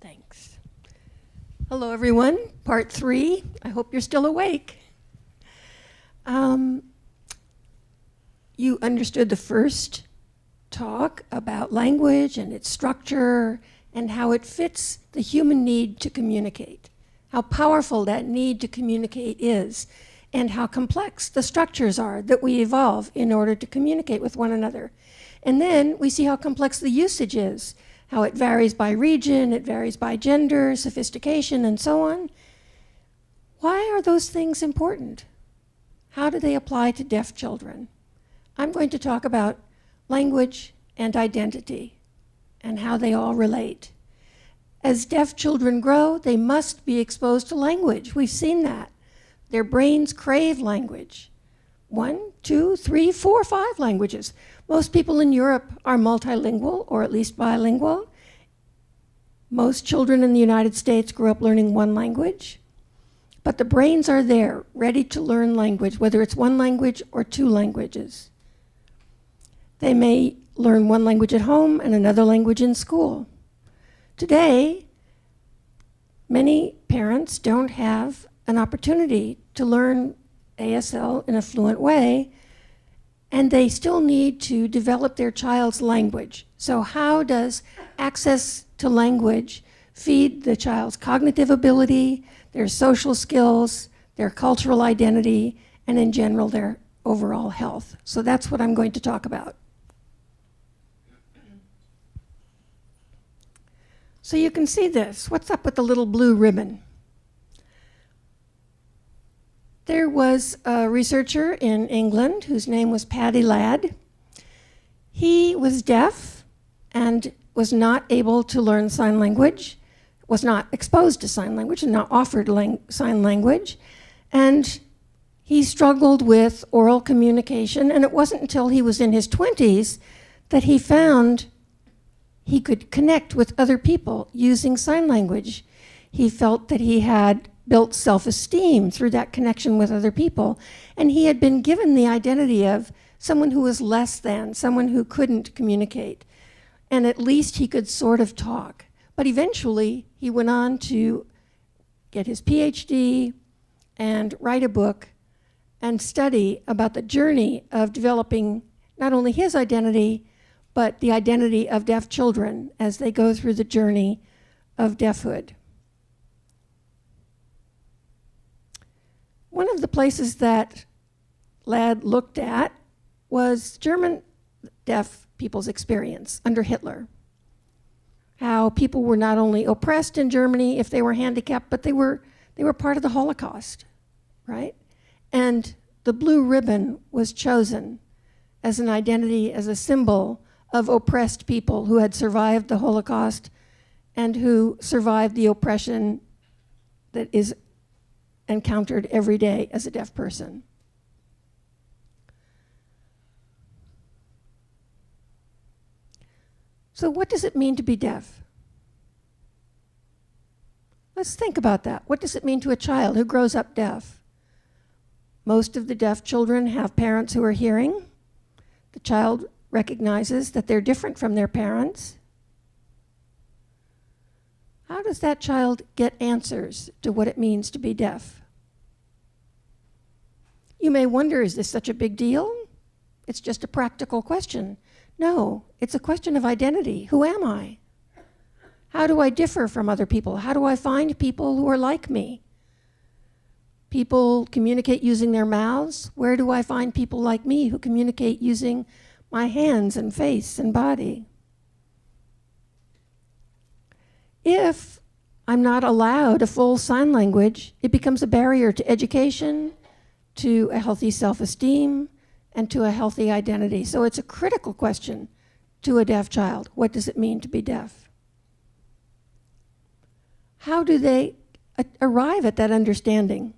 Thanks. Hello, everyone. Part 3. I hope you're still awake. You understood the first talk about language and its structure and how it fits the human need to communicate, how powerful that need to communicate is, and how complex the structures are that we evolve in order to communicate with one another. And then we see how complex the usage is, how it varies by region, it varies by gender, sophistication, and so on. Why are those things important? How do they apply to deaf children? I'm going to talk about language and identity and how they all relate. As deaf children grow, they must be exposed to language. We've seen that. Their brains crave language. 1, 2, 3, 4, 5 languages. Most people in Europe are multilingual, or at least bilingual. Most children in the United States grew up learning one language. But the brains are there, ready to learn language, whether it's one language or 2 languages. They may learn one language at home and another language in school. Today, many parents don't have an opportunity to learn ASL in a fluent way, and they still need to develop their child's language. So how does access to language feed the child's cognitive ability, their social skills, their cultural identity, and in general, their overall health? So that's what I'm going to talk about. So you can see this. What's up with the little blue ribbon? There was a researcher in England whose name was Paddy Ladd. He was deaf and was not able to learn sign language, was not exposed to sign language and not offered sign language. And he struggled with oral communication, and it wasn't until he was in his 20s that he found he could connect with other people using sign language. He felt that he had built self-esteem through that connection with other people, and he had been given the identity of someone who was less than, someone who couldn't communicate, and at least he could sort of talk. But eventually, he went on to get his PhD and write a book and study about the journey of developing not only his identity, but the identity of deaf children as they go through the journey of deafhood. One of the places that Ladd looked at was German deaf people's experience under Hitler. How people were not only oppressed in Germany if they were handicapped, but they were part of the Holocaust, right? And the blue ribbon was chosen as an identity, as a symbol of oppressed people who had survived the Holocaust and who survived the oppression that is encountered every day as a deaf person. So what does it mean to be deaf? Let's think about that. What does it mean to a child who grows up deaf? Most of the deaf children have parents who are hearing. The child recognizes that they're different from their parents. How does that child get answers to what it means to be deaf? You may wonder, is this such a big deal? It's just a practical question. No, it's a question of identity. Who am I? How do I differ from other people? How do I find people who are like me? People communicate using their mouths. Where do I find people like me who communicate using my hands and face and body? If I'm not allowed a full sign language, it becomes a barrier to education, to a healthy self-esteem, and to a healthy identity. So it's a critical question to a deaf child. What does it mean to be deaf? How do they arrive at that understanding?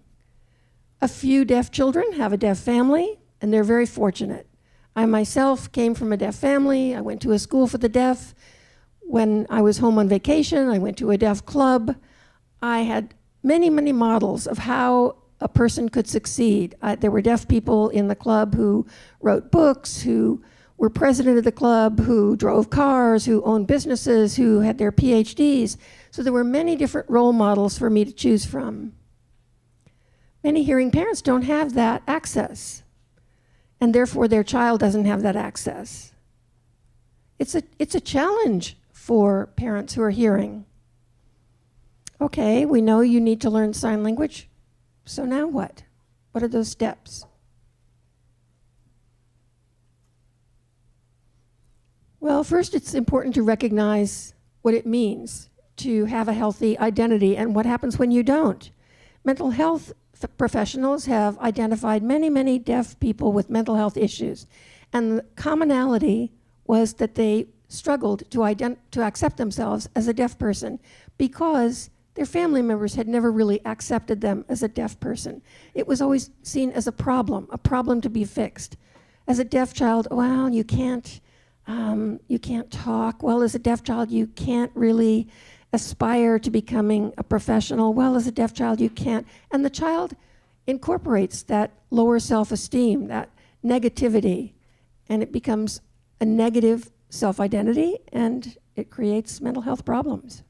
A few deaf children have a deaf family, and they're very fortunate. I myself came from a deaf family. I went to a school for the deaf. When I was home on vacation, I went to a deaf club. I had many, many models of how a person could succeed. There were deaf people in the club who wrote books, who were president of the club, who drove cars, who owned businesses, who had their PhDs. So there were many different role models for me to choose from. Many hearing parents don't have that access, and therefore their child doesn't have that access. It's a challenge for parents who are hearing. Okay, we know you need to learn sign language, so now what? What are those steps? Well, first it's important to recognize what it means to have a healthy identity and what happens when you don't. Mental health professionals have identified many, many deaf people with mental health issues, and the commonality was that they struggled to accept themselves as a deaf person because their family members had never really accepted them as a deaf person. It was always seen as a problem to be fixed. As a deaf child, well, you can't talk. Well, as a deaf child, you can't really aspire to becoming a professional. Well, as a deaf child, you can't. And the child incorporates that lower self-esteem, that negativity, and it becomes a negative self-identity, and it creates mental health problems.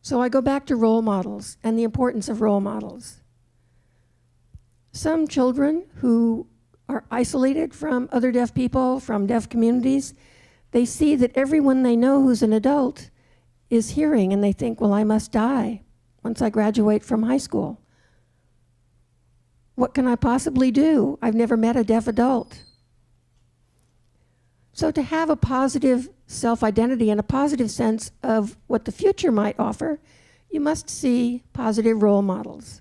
So I go back to role models and the importance of role models. Some children who are isolated from other deaf people, from deaf communities, they see that everyone they know who's an adult is hearing, and they think, well, I must die once I graduate from high school. What can I possibly do? I've never met a deaf adult. So to have a positive self-identity and a positive sense of what the future might offer, you must see positive role models.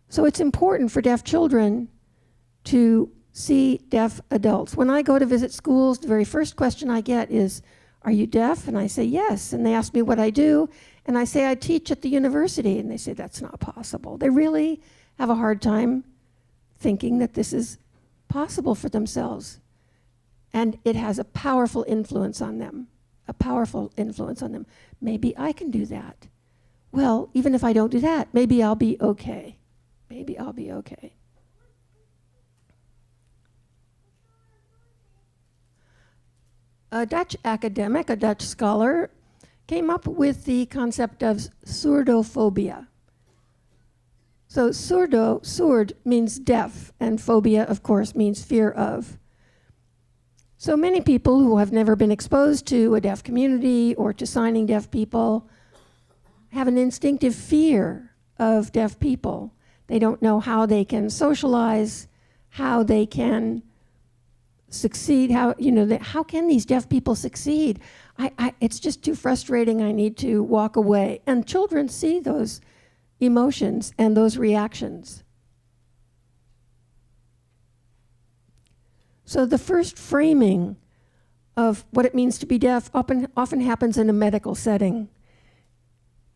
So it's important for deaf children to see deaf adults. When I go to visit schools, the very first question I get is, are you deaf? And I say, yes. And they ask me what I do. And I say, I teach at the university. And they say, that's not possible. They really have a hard time thinking that this is possible for themselves. And it has a powerful influence on them, Maybe I can do that. Well, even if I don't do that, maybe I'll be okay. A Dutch academic, a Dutch scholar, came up with the concept of surdophobia. So surd means deaf, and phobia, of course, means fear of. So many people who have never been exposed to a deaf community or to signing deaf people have an instinctive fear of deaf people. They don't know how they can socialize, how they can succeed, how can these deaf people succeed? It's just too frustrating, I need to walk away. And children see those emotions and those reactions. So the first framing of what it means to be deaf often happens in a medical setting.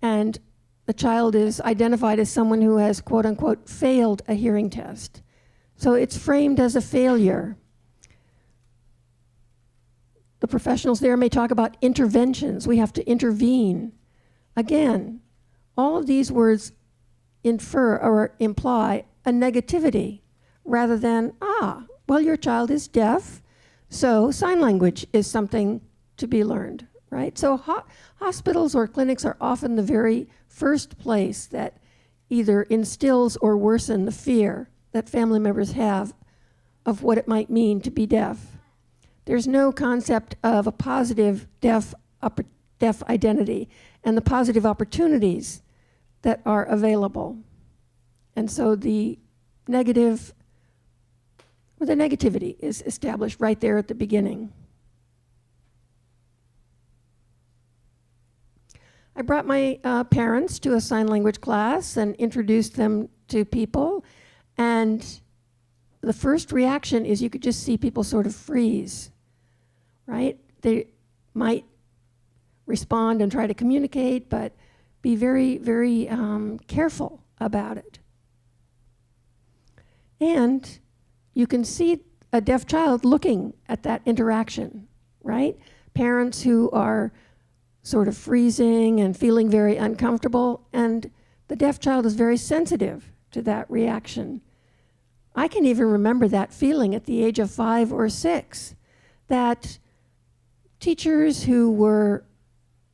And the child is identified as someone who has, quote unquote, failed a hearing test. So it's framed as a failure. The professionals there may talk about interventions. We have to intervene. Again, all of these words infer or imply a negativity rather than, well, your child is deaf, so sign language is something to be learned, right? So hospitals or clinics are often the very first place that either instills or worsens the fear that family members have of what it might mean to be deaf. There's no concept of a positive deaf identity and the positive opportunities that are available. And so the negativity is established right there at the beginning. I brought my parents to a sign language class and introduced them to people, and the first reaction is you could just see people sort of freeze, right? They might respond and try to communicate, but be very, very careful about it. And you can see a deaf child looking at that interaction, right? Parents who are sort of freezing and feeling very uncomfortable, and the deaf child is very sensitive to that reaction. I can even remember that feeling at the age of 5 or 6, that teachers who were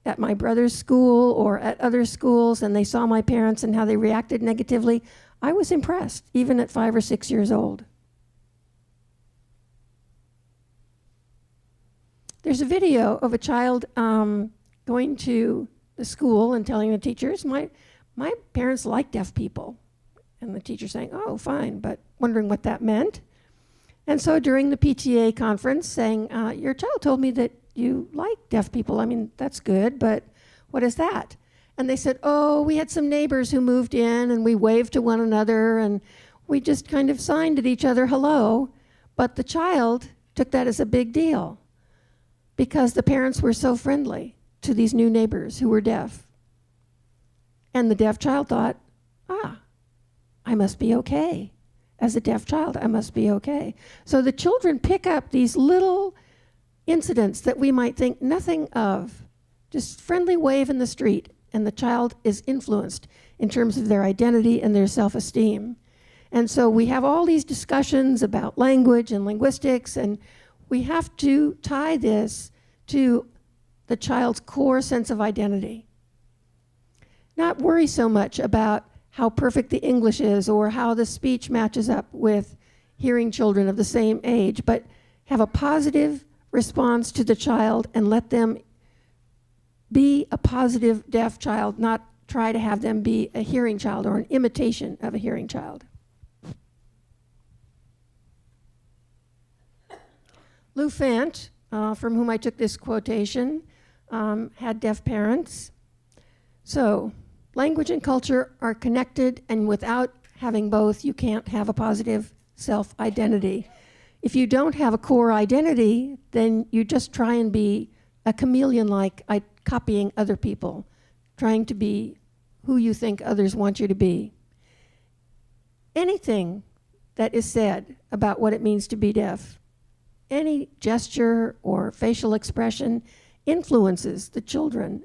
at my brother's school or at other schools and they saw my parents and how they reacted negatively, I was impressed, even at 5 or 6 years old. There's a video of a child going to the school and telling the teachers, my parents like deaf people. And the teacher saying, oh, fine, but wondering what that meant. And so during the PTA conference saying, your child told me that you like deaf people. I mean, that's good, but what is that? And they said, oh, we had some neighbors who moved in and we waved to one another and we just kind of signed at each other hello. But the child took that as a big deal because the parents were so friendly to these new neighbors who were deaf. And the deaf child thought, I must be okay. As a deaf child, I must be okay. So the children pick up these little incidents that we might think nothing of, just friendly wave in the street, and the child is influenced in terms of their identity and their self-esteem. And so we have all these discussions about language and linguistics, and we have to tie this to the child's core sense of identity. Not worry so much about how perfect the English is or how the speech matches up with hearing children of the same age, but have a positive response to the child and let them be a positive deaf child, not try to have them be a hearing child or an imitation of a hearing child. Lou Fant, from whom I took this quotation, had deaf parents. So, language and culture are connected, and without having both, you can't have a positive self-identity. If you don't have a core identity, then you just try and be a chameleon-like, copying other people, trying to be who you think others want you to be. Anything that is said about what it means to be deaf, any gesture or facial expression influences the children.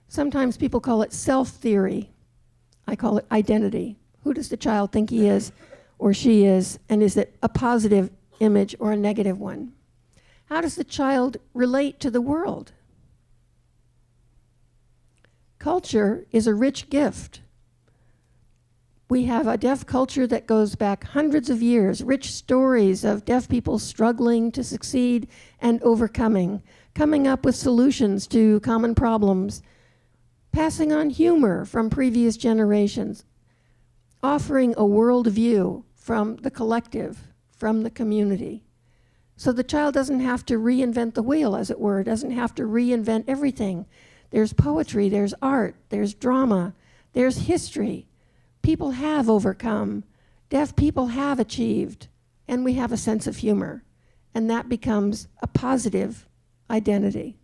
Sometimes people call it self-theory. I call it identity. Who does the child think he is or she is, and is it a positive image or a negative one? How does the child relate to the world? Culture is a rich gift. We have a deaf culture that goes back hundreds of years, rich stories of deaf people struggling to succeed and overcoming, coming up with solutions to common problems, passing on humor from previous generations, offering a worldview from the collective, from the community. So the child doesn't have to reinvent the wheel, as it were, doesn't have to reinvent everything. There's poetry, there's art, there's drama, there's history. People have overcome, deaf people have achieved, and we have a sense of humor, and that becomes a positive identity.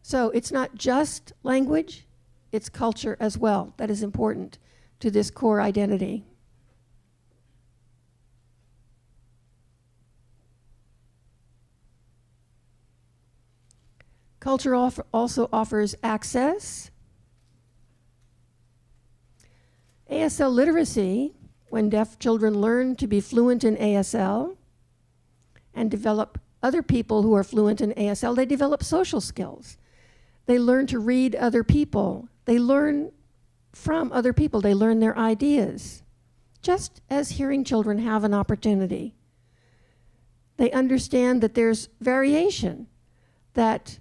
So it's not just language, it's culture as well that is important to this core identity. Culture also offers access. ASL literacy, when deaf children learn to be fluent in ASL and develop other people who are fluent in ASL, they develop social skills. They learn to read other people. They learn from other people. They learn their ideas, just as hearing children have an opportunity. They understand that there's variation, that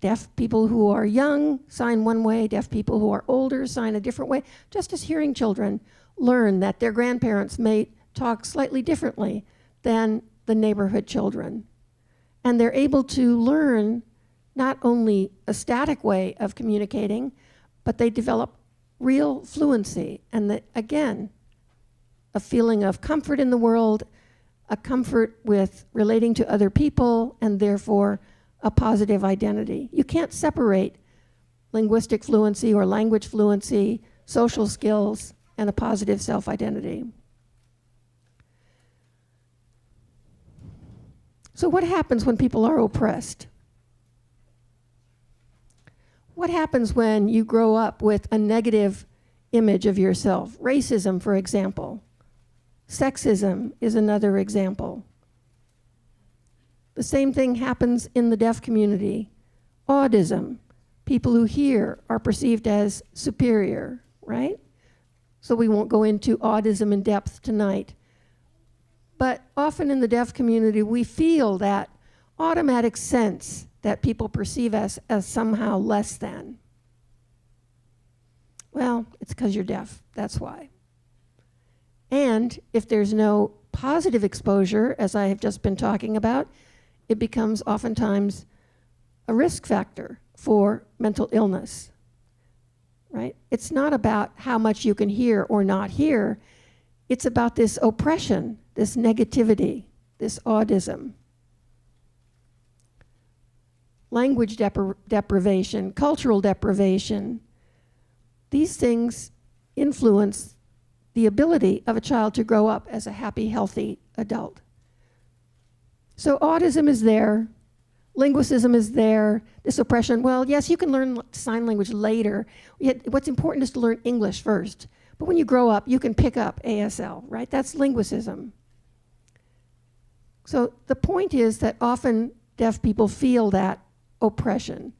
deaf people who are young sign one way, deaf people who are older sign a different way, just as hearing children learn that their grandparents may talk slightly differently than the neighborhood children. And they're able to learn not only a static way of communicating, but they develop real fluency. And again, a feeling of comfort in the world, a comfort with relating to other people, and therefore a positive identity. You can't separate linguistic fluency or language fluency, social skills, and a positive self-identity. So what happens when people are oppressed? What happens when you grow up with a negative image of yourself. Racism, for example. Sexism is another example. The same thing happens in the deaf community. Autism, people who hear are perceived as superior, right? So we won't go into autism in depth tonight. But often in the deaf community, we feel that automatic sense that people perceive us as somehow less than. Well, it's because you're deaf, that's why. And if there's no positive exposure, as I have just been talking about, it becomes oftentimes a risk factor for mental illness, right? It's not about how much you can hear or not hear. It's about this oppression, this negativity, this autism. Language deprivation, cultural deprivation. These things influence the ability of a child to grow up as a happy, healthy adult. So autism is there, linguicism is there, this oppression. Well, yes, you can learn sign language later. Yet what's important is to learn English first. But when you grow up, you can pick up ASL, right? That's linguicism. So the point is that often deaf people feel that oppression.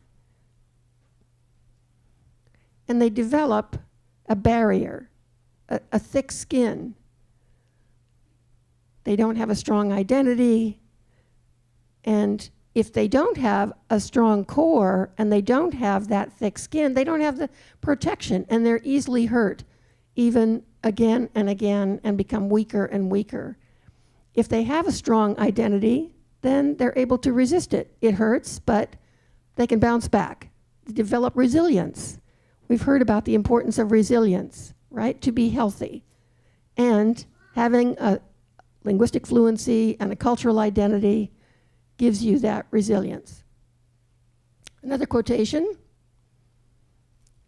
And they develop a barrier, a thick skin. They don't have a strong identity. And if they don't have a strong core and they don't have that thick skin, they don't have the protection, and they're easily hurt, even again and again, and become weaker and weaker. If they have a strong identity, then they're able to resist it. It hurts, but they can bounce back, develop resilience. We've heard about the importance of resilience, right, to be healthy. And having a linguistic fluency and a cultural identity gives you that resilience. Another quotation,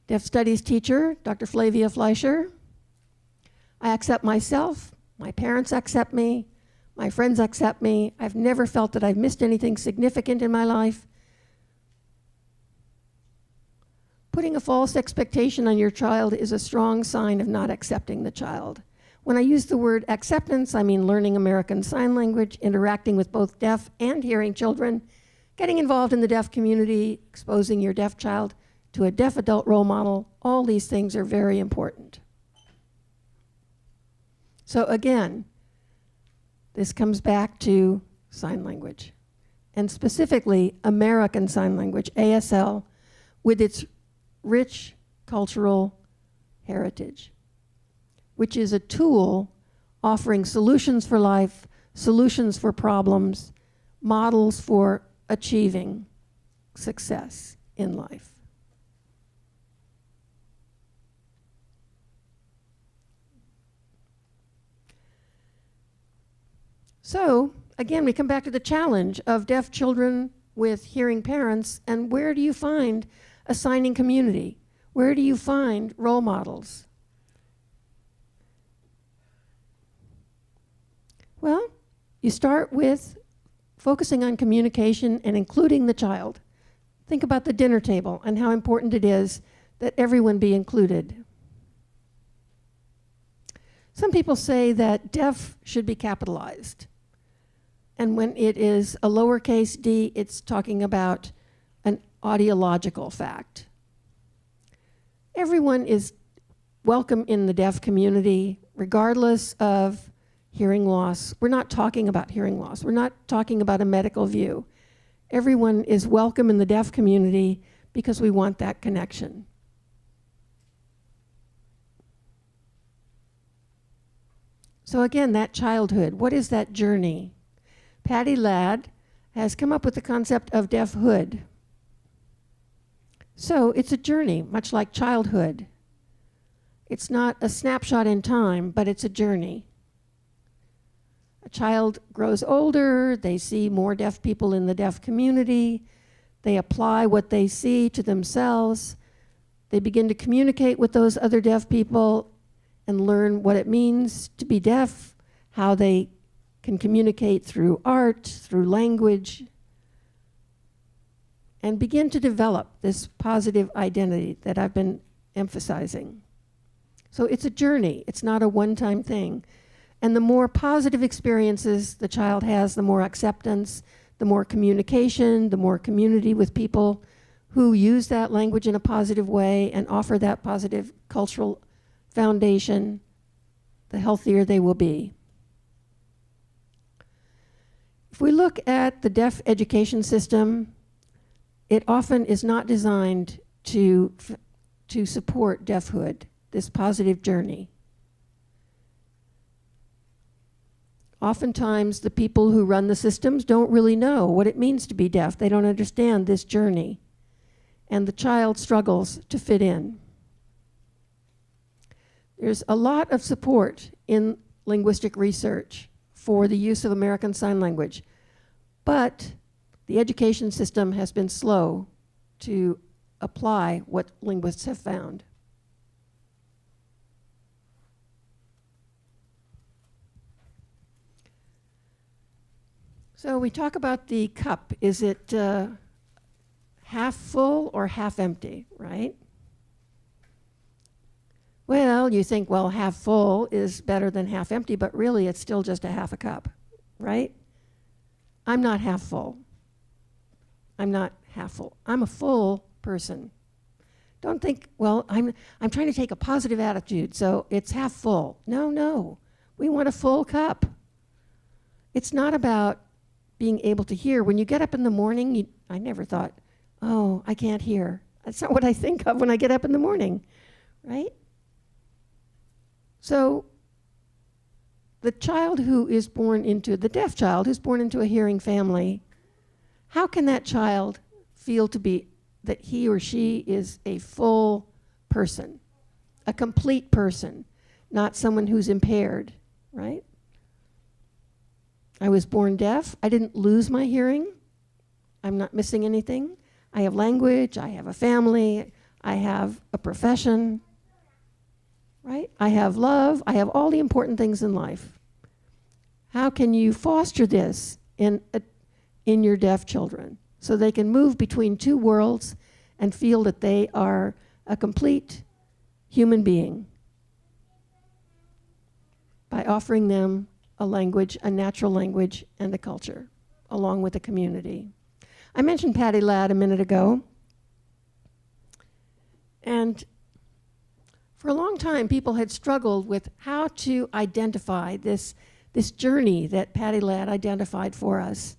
deaf studies teacher, Dr. Flavia Fleischer. I accept myself, my parents accept me, my friends accept me. I've never felt that I've missed anything significant in my life. Putting a false expectation on your child is a strong sign of not accepting the child. When I use the word acceptance, I mean learning American Sign Language, interacting with both deaf and hearing children, getting involved in the deaf community, exposing your deaf child to a deaf adult role model. All these things are very important. So again, this comes back to sign language, and specifically American Sign Language, ASL, with its rich cultural heritage, which is a tool offering solutions for life, solutions for problems, models for achieving success in life. So, again, we come back to the challenge of deaf children with hearing parents, and where do you find a signing community? Where do you find role models? Well, you start with focusing on communication and including the child. Think about the dinner table and how important it is that everyone be included. Some people say that deaf should be capitalized. And when it is a lowercase d, it's talking about an audiological fact. Everyone is welcome in the deaf community, regardless of hearing loss. We're not talking about hearing loss. We're not talking about a medical view. Everyone is welcome in the deaf community because we want that connection. So again, that childhood, what is that journey? Patty Ladd has come up with the concept of deafhood. So it's a journey, much like childhood. It's not a snapshot in time, but it's a journey. A child grows older, they see more deaf people in the deaf community, they apply what they see to themselves, they begin to communicate with those other deaf people and learn what it means to be deaf, how they can communicate through art, through language, and begin to develop this positive identity that I've been emphasizing. So it's a journey. It's not a one-time thing. And the more positive experiences the child has, the more acceptance, the more communication, the more community with people who use that language in a positive way and offer that positive cultural foundation, the healthier they will be. If we look at the deaf education system, it often is not designed to support deafhood, this positive journey. Oftentimes, the people who run the systems don't really know what it means to be deaf. They don't understand this journey, and the child struggles to fit in. There's a lot of support in linguistic research for the use of American Sign Language, but the education system has been slow to apply what linguists have found. So we talk about the cup. Is it half full or half empty, right? Well, you think, well, half full is better than half empty, but really it's still just a half a cup, right? I'm not half full. I'm not half full. I'm a full person. Don't think, well, I'm trying to take a positive attitude, so it's half full. No, no. We want a full cup. It's not about being able to hear. When you get up in the morning, I never thought, oh, I can't hear. That's not what I think of when I get up in the morning, right? So the child who is born into, the deaf child who's born into a hearing family, how can that child feel to be that he or she is a full person, a complete person, not someone who's impaired, right? I was born deaf. I didn't lose my hearing. I'm not missing anything. I have language, I have a family, I have a profession, right? I have love, I have all the important things in life. How can you foster this in your deaf children so they can move between two worlds and feel that they are a complete human being? By offering them a language, a natural language, and a culture, along with the community. I mentioned Patty Ladd a minute ago, and for a long time people had struggled with how to identify this journey that Patty Ladd identified for us.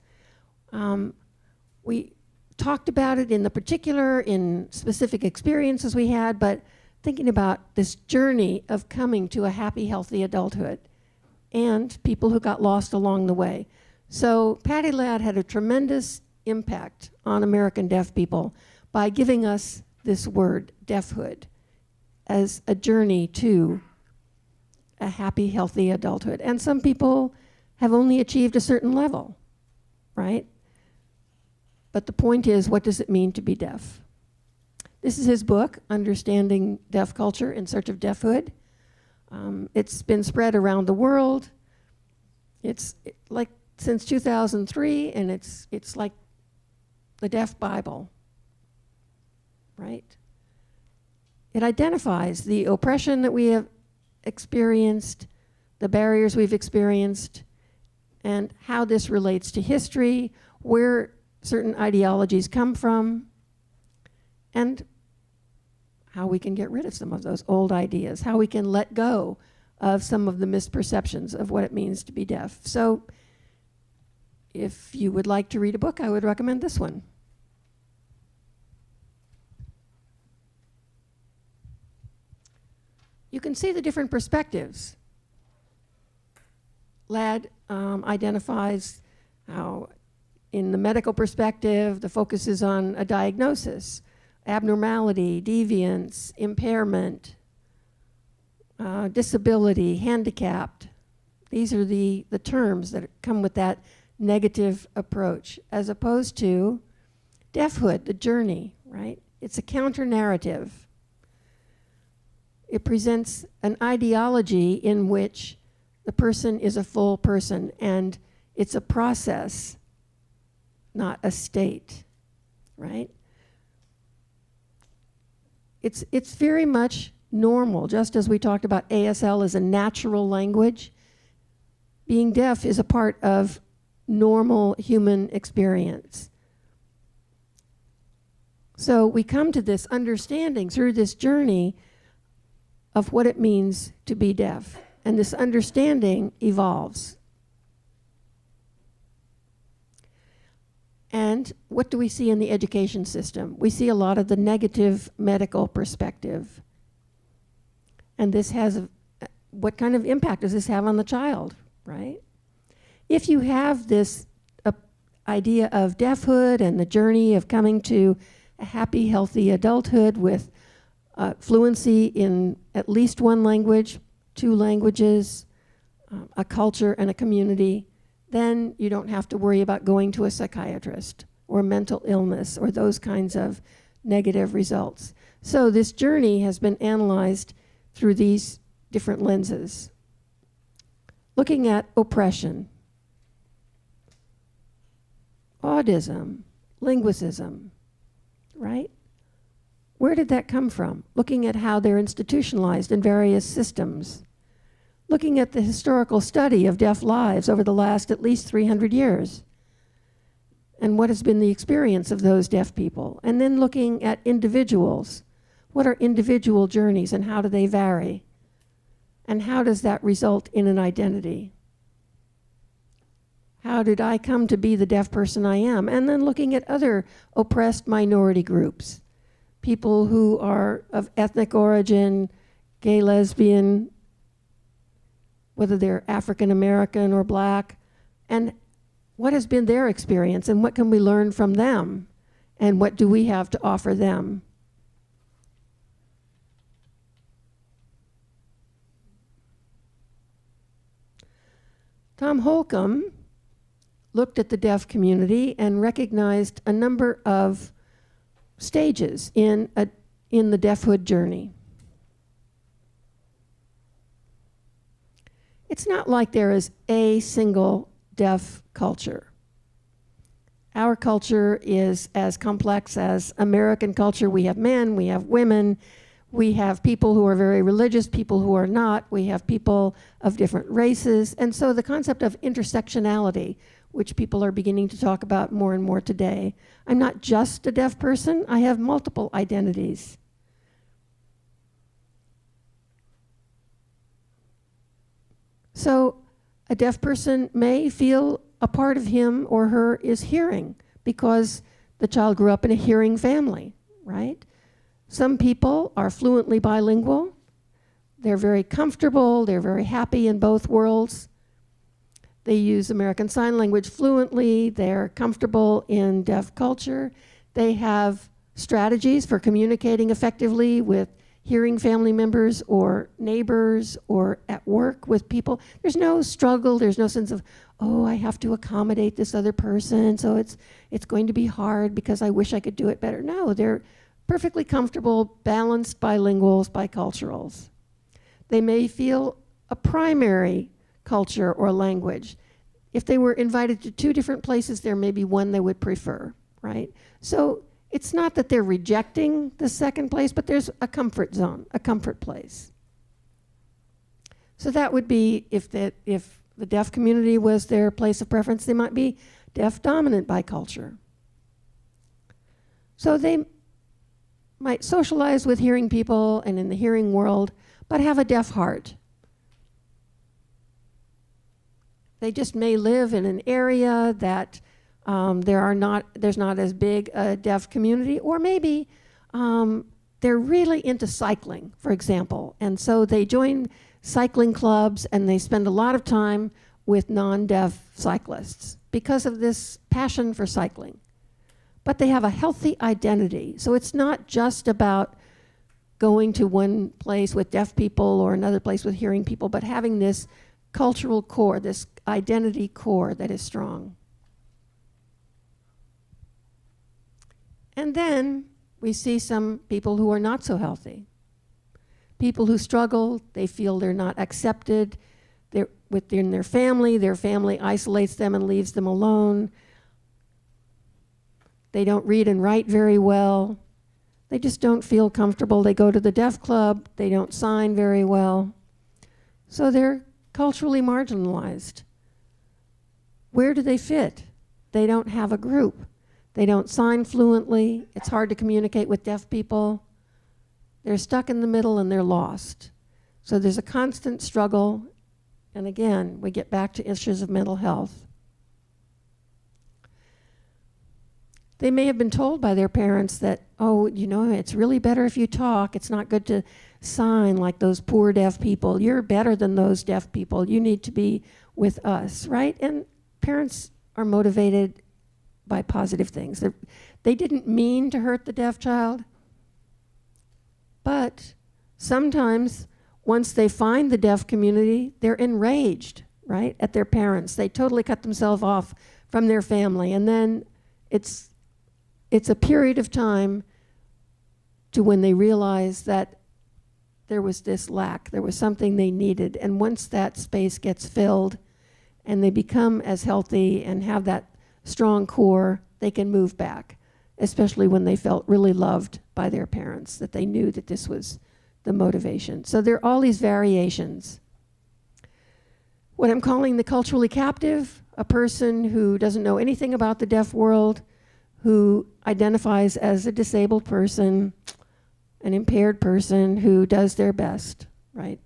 We talked about it in the particular, in specific experiences we had, but thinking about this journey of coming to a happy, healthy adulthood and people who got lost along the way. So Patty Ladd had a tremendous impact on American deaf people by giving us this word, deafhood, as a journey to a happy, healthy adulthood. And some people have only achieved a certain level, right? But the point is, what does it mean to be deaf? This is his book, Understanding Deaf Culture in Search of Deafhood. It's been spread around the world. It's like since 2003, and it's like the Deaf Bible, right? It identifies the oppression that we have experienced, the barriers we've experienced, and how this relates to history, where certain ideologies come from, and how we can get rid of some of those old ideas, how we can let go of some of the misperceptions of what it means to be deaf. So if you would like to read a book, I would recommend this one. You can see the different perspectives. Ladd identifies how, in the medical perspective, the focus is on a diagnosis, abnormality, deviance, impairment, disability, handicapped. These are the terms that come with that negative approach, as opposed to deafhood, the journey, right? It's a counter-narrative. It presents an ideology in which the person is a full person, and it's a process, not a state, right? It's very much normal. Just as we talked about ASL as a natural language, being deaf is a part of normal human experience. So we come to this understanding through this journey of what it means to be deaf. And this understanding evolves. And what do we see in the education system? We see a lot of the negative medical perspective. And this has, what kind of impact does this have on the child, right? If you have this idea of deafhood and the journey of coming to a happy, healthy adulthood with fluency in at least one language, 2 languages, a culture and a community, then you don't have to worry about going to a psychiatrist or mental illness or those kinds of negative results. So this journey has been analyzed through these different lenses. Looking at oppression, autism, linguicism, right? Where did that come from? Looking at how they're institutionalized in various systems. Looking at the historical study of deaf lives over the last at least 300 years. And what has been the experience of those deaf people? And then looking at individuals. What are individual journeys and how do they vary? And how does that result in an identity? How did I come to be the deaf person I am? And then looking at other oppressed minority groups. People who are of ethnic origin, gay, lesbian, whether they're African American or black, and what has been their experience and what can we learn from them and what do we have to offer them? Tom Holcomb looked at the deaf community and recognized a number of stages in the deafhood journey. It's not like there is a single deaf culture. Our culture is as complex as American culture. We have men, we have women, we have people who are very religious, people who are not, we have people of different races, and so the concept of intersectionality, which people are beginning to talk about more and more today. I'm not just a deaf person, I have multiple identities. So a deaf person may feel a part of him or her is hearing because the child grew up in a hearing family, right? Some people are fluently bilingual. They're very comfortable, they're very happy in both worlds. They use American Sign Language fluently, they're comfortable in deaf culture. They have strategies for communicating effectively with hearing family members or neighbors or at work with people. There's no struggle, there's no sense of, oh, I have to accommodate this other person, so it's going to be hard because I wish I could do it better. No, they're perfectly comfortable, balanced bilinguals, biculturals. They may feel a primary culture or language. If they were invited to 2 different places, there may be one they would prefer, right? So it's not that they're rejecting the second place, but there's a comfort zone, a comfort place. So that would be, if the deaf community was their place of preference, they might be deaf dominant by culture. So they might socialize with hearing people and in the hearing world, but have a deaf heart. They just may live in an area that there's not as big a deaf community, or maybe they're really into cycling, for example, and so they join cycling clubs and they spend a lot of time with non-deaf cyclists because of this passion for cycling. But they have a healthy identity, so it's not just about going to one place with deaf people or another place with hearing people, but having this cultural core, this identity core that is strong. And then we see some people who are not so healthy. People who struggle, they feel they're not accepted within their family isolates them and leaves them alone. They don't read and write very well. They just don't feel comfortable. They go to the deaf club, they don't sign very well. So they're culturally marginalized. Where do they fit? They don't have a group. They don't sign fluently. It's hard to communicate with deaf people. They're stuck in the middle and they're lost. So there's a constant struggle. And again, we get back to issues of mental health. They may have been told by their parents that, oh, you know, it's really better if you talk. It's not good to sign like those poor deaf people. You're better than those deaf people. You need to be with us, right? And parents are motivated by positive things. They didn't mean to hurt the deaf child, but sometimes once they find the deaf community, they're enraged, right, at their parents. They totally cut themselves off from their family. And then it's a period of time to when they realize that there was this lack, there was something they needed. And once that space gets filled and they become as healthy and have that strong core, they can move back, especially when they felt really loved by their parents, that they knew that this was the motivation. So there are all these variations. What I'm calling the culturally captive, a person who doesn't know anything about the deaf world, who identifies as a disabled person, an impaired person who does their best, right?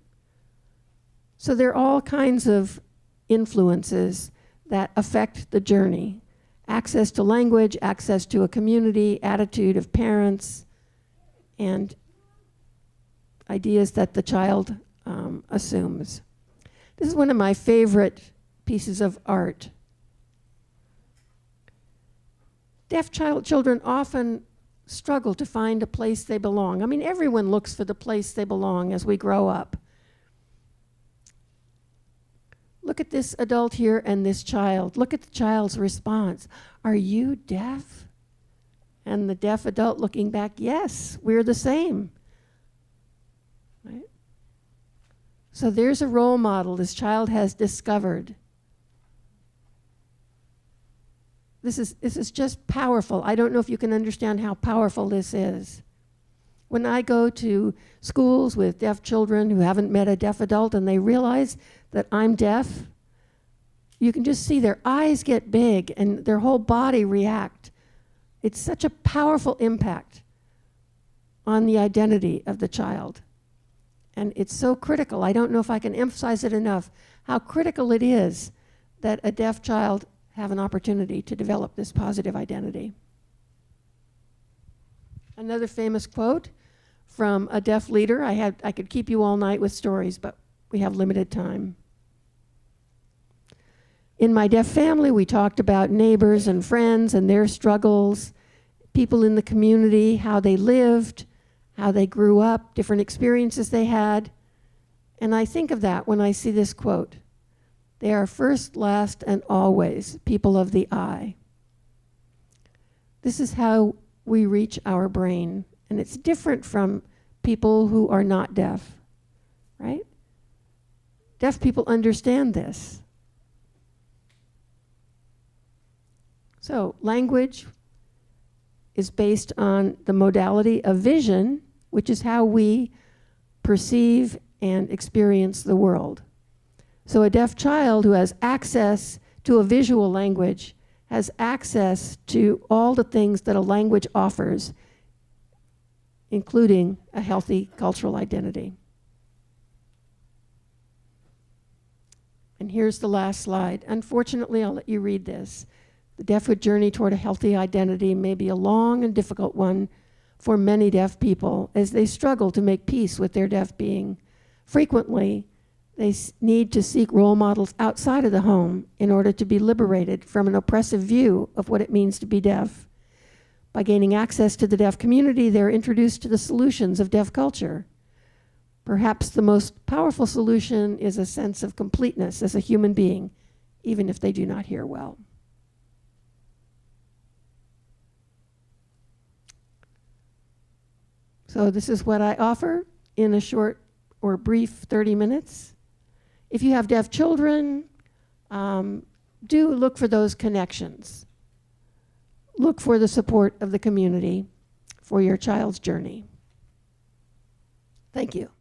So there are all kinds of influences that affect the journey. Access to language, access to a community, attitude of parents, and ideas that the child assumes. This is one of my favorite pieces of art. Deaf children often struggle to find a place they belong. I mean, everyone looks for the place they belong as we grow up. Look at this adult here and this child. Look at the child's response. Are you deaf? And the deaf adult looking back, yes, we're the same. Right? So there's a role model this child has discovered. This is just powerful. I don't know if you can understand how powerful this is. When I go to schools with deaf children who haven't met a deaf adult and they realize that I'm deaf, you can just see their eyes get big and their whole body react. It's such a powerful impact on the identity of the child. And it's so critical. I don't know if I can emphasize it enough, how critical it is that a deaf child have an opportunity to develop this positive identity. Another famous quote from a deaf leader. I could keep you all night with stories, but we have limited time. In my deaf family, we talked about neighbors and friends and their struggles, people in the community, how they lived, how they grew up, different experiences they had. And I think of that when I see this quote. They are first, last, and always people of the I. This is how we reach our brain, and it's different from people who are not deaf, right? Deaf people understand this. So language is based on the modality of vision, which is how we perceive and experience the world. So a deaf child who has access to a visual language has access to all the things that a language offers, including a healthy cultural identity. And here's the last slide. Unfortunately, I'll let you read this. The deafhood journey toward a healthy identity may be a long and difficult one for many deaf people as they struggle to make peace with their deaf being. Frequently, they need to seek role models outside of the home in order to be liberated from an oppressive view of what it means to be deaf. By gaining access to the deaf community, they're introduced to the solutions of deaf culture. Perhaps the most powerful solution is a sense of completeness as a human being, even if they do not hear well. So this is what I offer in a short or brief 30 minutes. If you have deaf children, do look for those connections. Look for the support of the community. for your child's journey. Thank you.